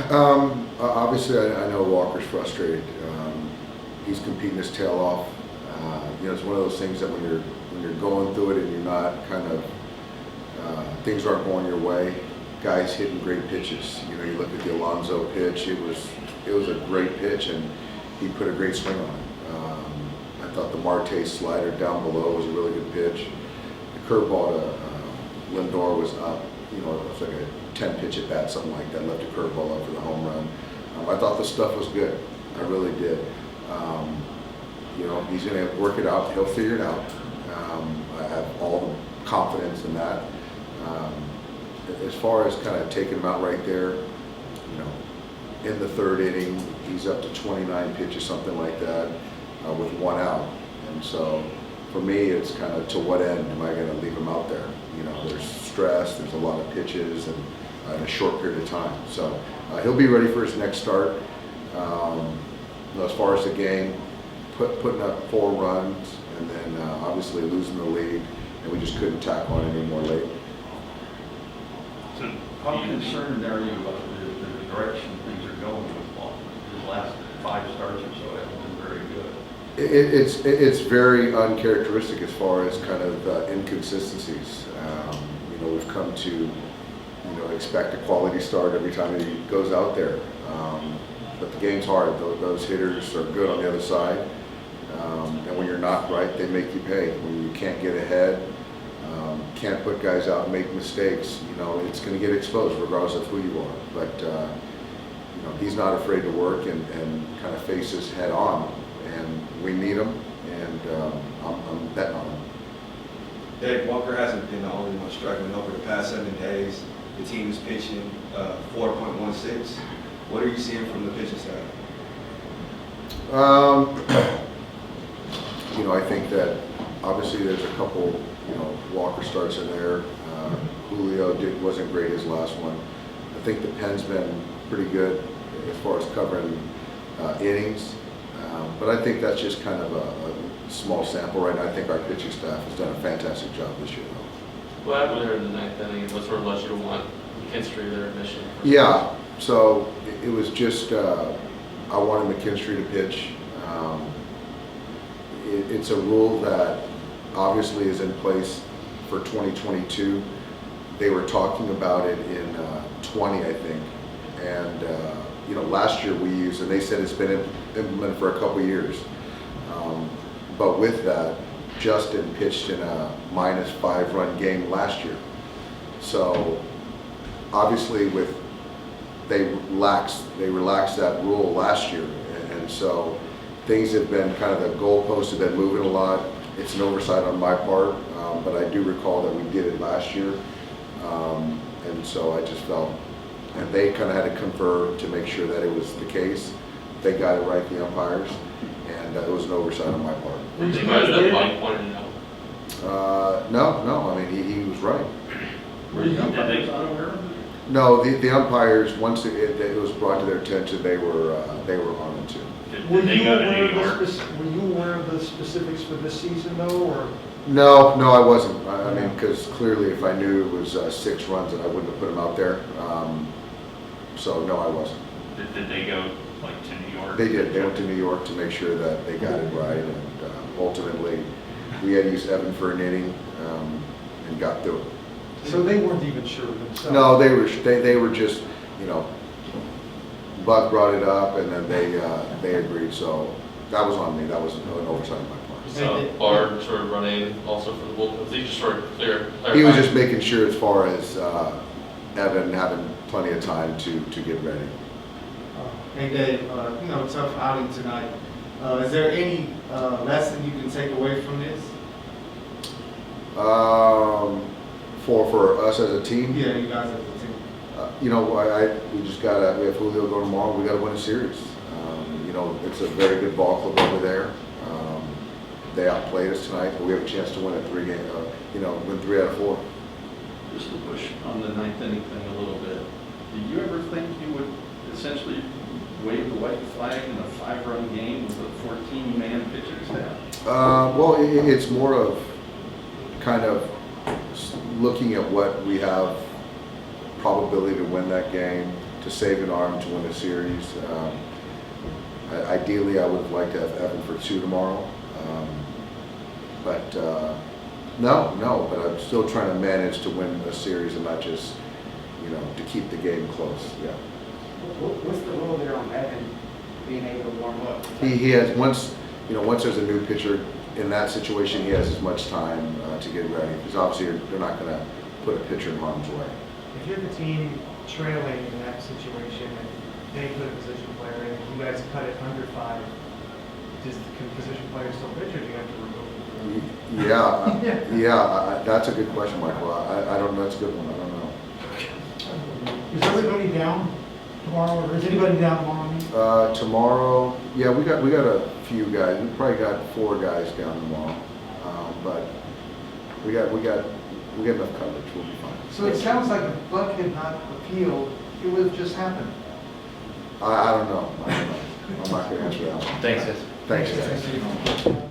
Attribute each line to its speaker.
Speaker 1: Obviously, I know Walker's frustrated. He's competing his tail off. It's one of those things that when you're going through it and you're not kind of things aren't going your way. Guys hitting great pitches. You look at the Alonso pitch. It was a great pitch, and he put a great swing on it. I thought the Marte slider down below was a really good pitch. The curveball to Lindor was up. It was like a 10-pitch at bat, something like that. Left a curveball up for the home run. I thought the stuff was good. I really did. He's going to work it out. He'll figure it out. I have all the confidence in that. As far as kind of taking him out right there, in the third inning, he's up to 29 pitches, something like that, with one out. And so for me, it's kind of to what end am I going to leave him out there? There's stress, there's a lot of pitches, and in a short period of time. So he'll be ready for his next start. As far as the game, putting up 4 runs, and then obviously losing the lead, and we just couldn't tack on anymore late.
Speaker 2: So how concerned are you about the direction things are going with Walker? His last 5 starts or so haven't been very good.
Speaker 1: It's very uncharacteristic as far as kind of inconsistencies. We've come to expect a quality start every time he goes out there. But the game's hard. Those hitters are good on the other side. And when you're not right, they make you pay. When you can't get ahead, can't put guys out and make mistakes, it's going to get exposed regardless of who you are. But, he's not afraid to work and kind of face his head on. And we need him, and I'm betting on him.
Speaker 3: Dave, Walker hasn't been the only one struggling over the past 7 days. The team is pitching 4.16. What are you seeing from the pitching side?
Speaker 1: I think that obviously there's a couple, Walker starts in there. Julio wasn't great his last one. I think the pen's been pretty good as far as covering innings. But I think that's just kind of a small sample right now. I think our pitching staff has done a fantastic job this year, though.
Speaker 4: What happened there in the 9th inning? What sort of led you to want McKinstry there at Michigan?
Speaker 1: Yeah, so it was just I wanted McKinstry to pitch. It's a rule that obviously is in place for 2022. They were talking about it in 20, I think, and last year we used, and they said it's been implemented for a couple years. But with that, Justin pitched in a -5 run game last year. So obviously they relaxed that rule last year, and so things have been kind of the goalposts have been moving a lot. It's an oversight on my part, but I do recall that we did it last year, and so I just felt, and they kind of had to confer to make sure that it was the case. They got it right, the umpires, and it was an oversight on my part.
Speaker 4: Did you guys that Mike pointed it out?
Speaker 1: No. I mean, he was right.
Speaker 2: Were the umpires unaware of it?
Speaker 1: No, the umpires, once it was brought to their attention, they were on it too.
Speaker 5: Were
Speaker 2: Did they
Speaker 5: you
Speaker 2: go to
Speaker 5: aware
Speaker 2: New York?
Speaker 5: of the specifics for this season, though, or?
Speaker 1: No, I wasn't. I mean, because clearly if I knew it was 6 runs, then I wouldn't have put him out there. So no, I wasn't.
Speaker 2: Did they go to New York?
Speaker 1: They did. They went to New York to make sure that they got it right, and ultimately we had used Evan for an inning and got through it.
Speaker 5: So they weren't even sure themselves?
Speaker 1: No, they were just, Buck brought it up, and then they agreed. So that was on me. That was an oversight on my part.
Speaker 4: So Bard sort of running also for the bullpen. He just sort of clarify.
Speaker 1: He was just making sure as far as Evan having plenty of time to get ready.
Speaker 6: Hey Dave, tough outing tonight. Is there any lesson you can take away from this?
Speaker 1: For us as a team,
Speaker 6: Yeah, you guys as a team.
Speaker 1: we have Julio go tomorrow. We got to win a series. It's a very good ball club over there. They outplayed us tonight, but we have a chance to win a 3-game. Win 3 out of 4.
Speaker 2: Just to push on the 9th inning thing a little bit, did you ever think you would essentially wave the white flag in a 5-run game with a 14-man pitching staff?
Speaker 1: Well, it's more of kind of looking at what we have probability to win that game, to save an arm to win the series. Ideally, I would like to have Evan for 2 tomorrow. But but I'm still trying to manage to win a series and not just, to keep the game close. Yeah.
Speaker 7: What's the rule there on Evan being able to warm up?
Speaker 1: He has, once there's a new pitcher in that situation, he has as much time to get ready. Because obviously they're not going to put a pitcher in harm's way.
Speaker 5: if you're the team trailing in that situation and they put a position player in, and you guys cut it under 5, can position players still pitch, or do you have to remove them?
Speaker 1: Yeah, that's a good question, Michael. I don't know, that's a good one, I don't know.
Speaker 5: Is everybody down tomorrow, or is anybody down tomorrow?
Speaker 1: Tomorrow, yeah, we got a few guys. We probably got 4 guys down tomorrow, but we got enough coverage. We'll be fine.
Speaker 5: So it sounds like if Buck had not appealed, it would have just happened.
Speaker 1: I don't know. I'm not going to answer that one.
Speaker 4: Thanks, guys.
Speaker 1: Thanks, guys.